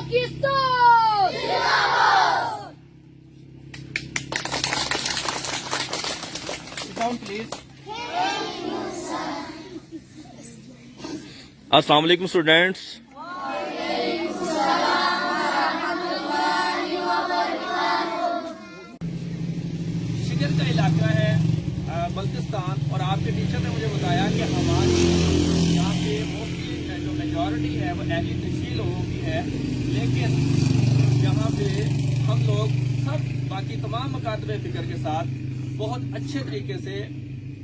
پاکستان السلام علیکم students. Sugar کا علاقہ ہے بلتستان، اور آپ کے ٹیچر نے مجھے بتایا کہ ہماری یہاں پہ موسٹلی جو میجورٹی ہے وہ اہلی تشکیل لوگوں کی ہے، لیکن یہاں پہ ہم لوگ سب باقی تمام مکاتب فکر کے ساتھ بہت اچھے طریقے سے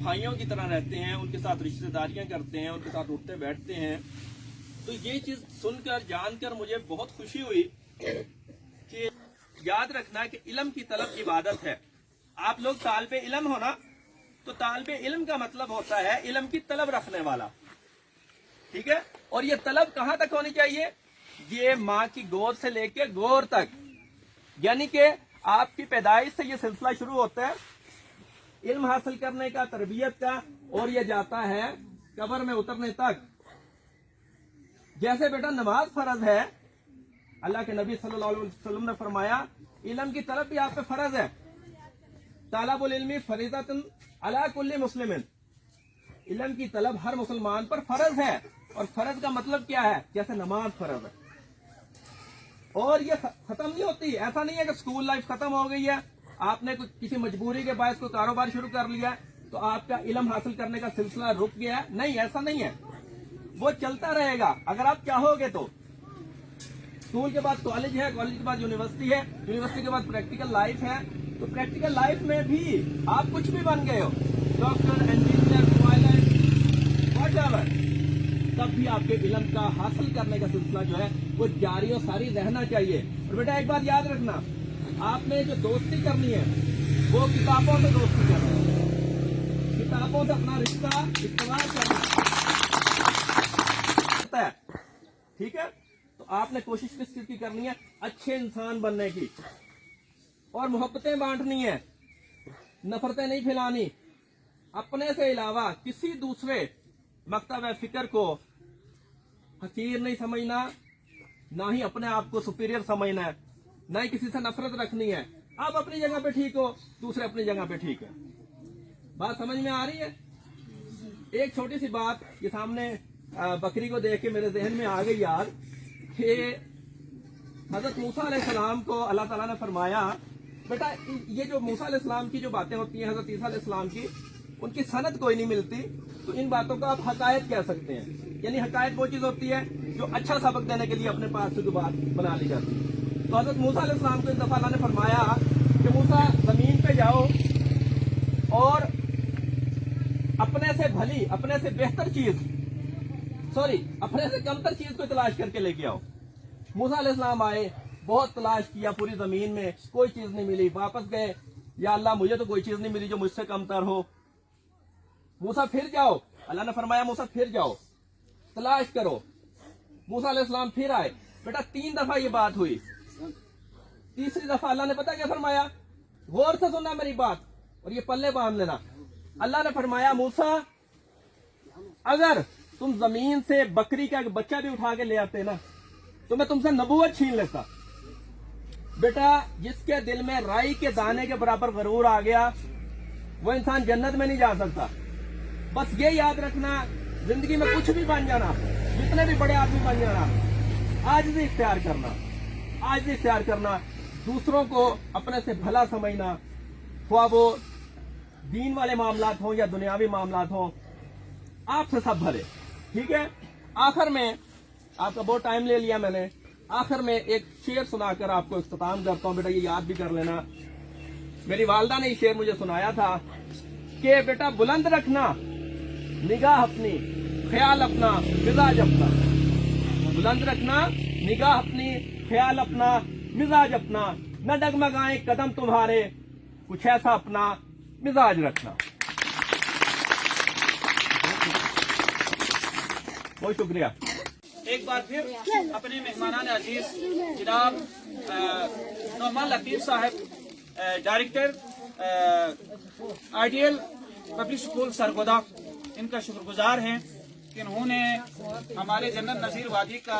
بھائیوں کی طرح رہتے ہیں، ان کے ساتھ رشتہ داریاں کرتے ہیں، ان کے ساتھ اٹھتے بیٹھتے ہیں. تو یہ چیز سن کر جان کر مجھے بہت خوشی ہوئی کہ یاد رکھنا کہ علم کی طلب عبادت ہے. آپ لوگ طالب علم ہونا، تو طالب علم کا مطلب ہوتا ہے علم کی طلب رکھنے والا، ٹھیک ہے؟ اور یہ طلب کہاں تک ہونی چاہیے؟ یہ ماں کی گود سے لے کے گور تک، یعنی کہ آپ کی پیدائش سے یہ سلسلہ شروع ہوتا ہے علم حاصل کرنے کا، تربیت کا، اور یہ جاتا ہے قبر میں اترنے تک. جیسے بیٹا نماز فرض ہے، اللہ کے نبی صلی اللہ علیہ وسلم نے فرمایا علم کی طلب بھی آپ پہ فرض ہے. طالب العلم فریضۃ علی کل مسلم، علم کی طلب ہر مسلمان پر فرض ہے. اور فرض کا مطلب کیا ہے؟ جیسے نماز فرض ہے. اور یہ ختم نہیں ہوتی، ایسا نہیں ہے کہ اسکول لائف ختم ہو گئی ہے، آپ نے کسی مجبوری کے باعث کوئی کاروبار شروع کر لیا تو آپ کا علم حاصل کرنے کا سلسلہ رک گیا. نہیں، ایسا نہیں ہے، وہ چلتا رہے گا اگر آپ چاہو گے تو. اسکول کے بعد کالج ہے، کالج کے بعد یونیورسٹی ہے، یونیورسٹی کے بعد پریکٹیکل لائف ہے. تو پریکٹیکل لائف میں بھی آپ کچھ بھی بن گئے ہو، doctor, engineer, pilot, whatever, تب بھی آپ کے علم کا حاصل کرنے کا سلسلہ جو ہے وہ جاری و ساری رہنا چاہیے. اور بیٹا ایک بات یاد رکھنا، آپ نے جو دوستی کرنی ہے وہ کتابوں سے دوستی کرنی ہے، کتابوں سے اپنا رشتہ استوار کرنا ہے، ٹھیک ہے؟ تو آپ نے کوشش کس چیز کی کرنی ہے؟ اچھے انسان بننے کی، اور محبتیں بانٹنی ہے، نفرتیں نہیں پھیلانی. اپنے سے علاوہ کسی دوسرے مکتب فکر کو حقیر نہیں سمجھنا، نہ ہی اپنے آپ کو سپیریئر سمجھنا ہے، نہ ہی کسی سے نفرت رکھنی ہے. آپ اپنی جگہ پہ ٹھیک ہو، دوسرے اپنی جگہ پہ ٹھیک ہے. بات سمجھ میں آ رہی ہے؟ ایک چھوٹی سی بات یہ سامنے بکری کو دیکھ کے میرے ذہن میں آ گئی یاد کہ حضرت موسیٰ علیہ السلام کو اللہ تعالیٰ نے فرمایا بیٹا یہ جو موسیٰ علیہ السلام کی جو باتیں ہوتی ہیں حضرت عیسیٰ علیہ السلام کی، ان کی سند کوئی نہیں ملتی، تو ان باتوں کو آپ حقائق کہہ سکتے ہیں. یعنی حقائق وہ چیز ہوتی ہے جو اچھا سبق دینے کے لیے اپنے پاس سے جو بات بنا لی جاتی ہے. تو حضرت موسیٰ علیہ السلام کو ایک دفعہ اللہ نے فرمایا کہ موسیٰ زمین پہ جاؤ اور اپنے سے بھلی، اپنے سے بہتر چیز، اپنے سے کمتر چیز کو تلاش کر کے لے کے آؤ. موسیٰ علیہ السلام آئے، بہت تلاش کیا پوری زمین میں، کوئی چیز نہیں ملی. واپس گئے، یا اللہ مجھے تو کوئی چیز نہیں ملی جو مجھ سے کمتر ہو. موسیٰ پھر جاؤ، اللہ نے فرمایا موسیٰ پھر جاؤ، تلاش کرو. موسیٰ علیہ السلام پھر آئے. بیٹا 3 دفعہ یہ بات ہوئی. تیسری دفعہ اللہ نے پتا کیا فرمایا؟ غور سے سننا میری بات اور یہ پلے باندھ لینا. اللہ نے فرمایا موسیٰ اگر تم زمین سے بکری کا ایک بچہ بھی اٹھا کے لے آتے نا تو میں تم سے نبوت چھین لیتا. بیٹا جس کے دل میں رائی کے دانے کے برابر غرور آ گیا وہ انسان جنت میں نہیں جا سکتا. بس یہ یاد رکھنا، زندگی میں کچھ بھی بن جانا، جتنے بھی بڑے آدمی بن جانا، عاجزی اختیار کرنا، عاجزی اختیار کرنا، دوسروں کو اپنے سے بھلا سمجھنا، خواہ وہ دین والے معاملات ہوں یا دنیاوی معاملات ہوں، آپ سے سب بھلے، ٹھیک ہے؟ آخر میں آپ کا بہت ٹائم لے لیا میں نے، آخر میں ایک شعر سنا کر آپ کو اختتام کرتا ہوں. بیٹا یہ یاد بھی کر لینا، میری والدہ نے یہ شعر مجھے سنایا تھا کہ بیٹا بلند رکھنا نگاہ اپنی، خیال اپنا، مزاج اپنا. بلند رکھنا نگاہ اپنی، خیال اپنا، مزاج اپنا. نہ ڈگمگائیں قدم تمہارے، کچھ ایسا اپنا مزاج رکھنا. بہت شکریہ. ایک بار پھر اپنے مہمانان عزیز جناب Noman Latif sahab, director ideal public school Sargodha, ان کا شکر گزار ہیں کہ انہوں نے ہمارے جنرل نذیر وادی کا